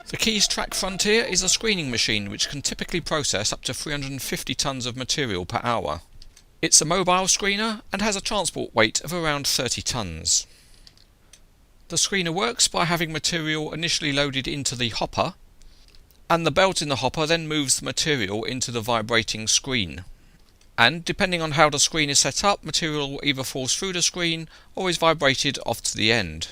The Keestrack Frontier is a screening machine which can typically process up to 350 tonnes of material per hour. It's a mobile screener and has a transport weight of around 30 tonnes. The screener works by having material initially loaded into the hopper, and the belt in the hopper then moves the material into the vibrating screen. And depending on how the screen is set up, material either falls through the screen or is vibrated off to the end.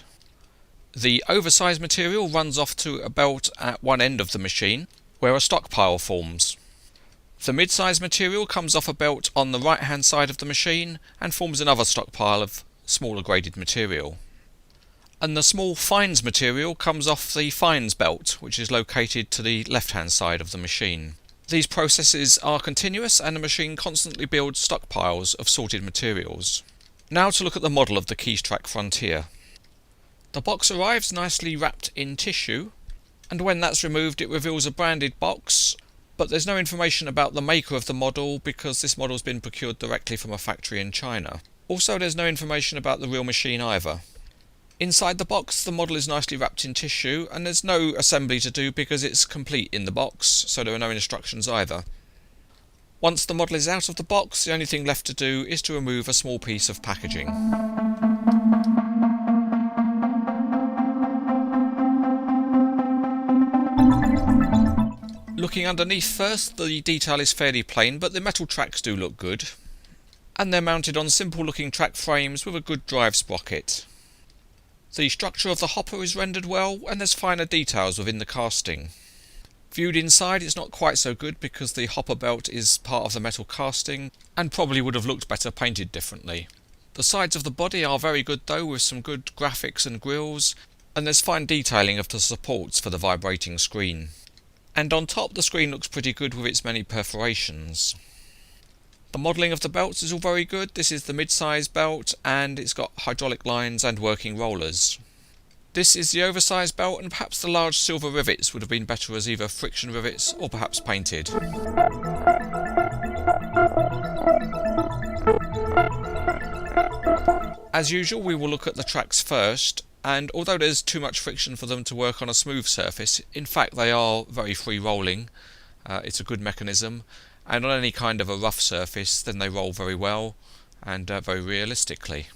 The oversized material runs off to a belt at one end of the machine, where a stockpile forms. The mid-size material comes off a belt on the right hand side of the machine and forms another stockpile of smaller graded material. And the small fines material comes off the fines belt, which is located to the left hand side of the machine. These processes are continuous and the machine constantly builds stockpiles of sorted materials. Now to look at the model of the Keestrack Frontier. The box arrives nicely wrapped in tissue, and when that's removed it reveals a branded box, but there's no information about the maker of the model because this model's been procured directly from a factory in China. Also, there's no information about the real machine either. Inside the box, the model is nicely wrapped in tissue, and there's no assembly to do because it's complete in the box, so there are no instructions either. Once the model is out of the box, the only thing left to do is to remove a small piece of packaging. Looking underneath first, the detail is fairly plain, but the metal tracks do look good. And they're mounted on simple looking track frames with a good drive sprocket. The structure of the hopper is rendered well, and there's finer details within the casting. Viewed inside, it's not quite so good because the hopper belt is part of the metal casting and probably would have looked better painted differently. The sides of the body are very good though, with some good graphics and grills, and there's fine detailing of the supports for the vibrating screen. And on top, the screen looks pretty good with its many perforations. The modelling of the belts is all very good. This is the mid-size belt and it's got hydraulic lines and working rollers. This is the oversized belt, and perhaps the large silver rivets would have been better as either friction rivets or perhaps painted. As usual, we will look at the tracks first, and although there's too much friction for them to work on a smooth surface, in fact they are very free rolling. It's a good mechanism. And on any kind of a rough surface, then they roll very well and very realistically.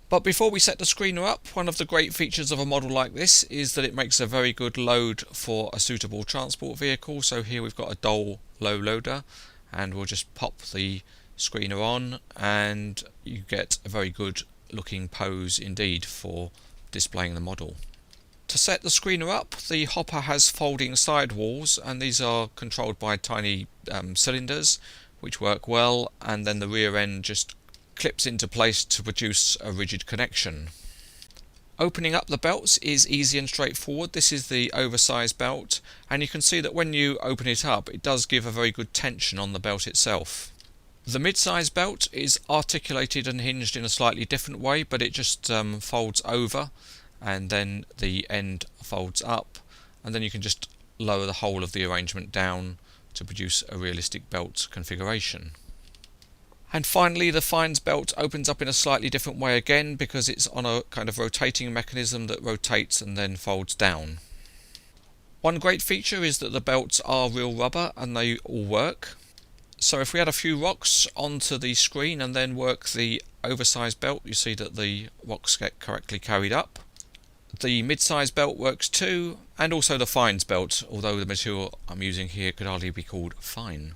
But before we set the screener up, one of the great features of a model like this is that it makes a very good load for a suitable transport vehicle. So here we've got a Dole low loader, and we'll just pop the screener on and you get a very good looking pose indeed for displaying the model. To set the screener up, the hopper has folding sidewalls, and these are controlled by tiny cylinders which work well, and then the rear end just clips into place to produce a rigid connection. Opening up the belts is easy and straightforward. This is the oversized belt, and you can see that when you open it up it does give a very good tension on the belt itself. The mid-size belt is articulated and hinged in a slightly different way, but it just folds over, and then the end folds up, and then you can just lower the whole of the arrangement down to produce a realistic belt configuration. And finally, the fines belt opens up in a slightly different way again because it's on a kind of rotating mechanism that rotates and then folds down. One great feature is that the belts are real rubber and they all work. So if we add a few rocks onto the screen and then work the oversized belt, you see that the rocks get correctly carried up. The mid-size belt works too, and also the fines belt, although the material I'm using here could hardly be called fine.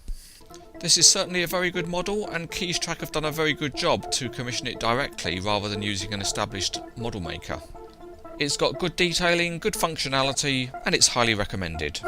This is certainly a very good model, and Keestrack have done a very good job to commission it directly rather than using an established model maker. It's got good detailing, good functionality, and it's highly recommended.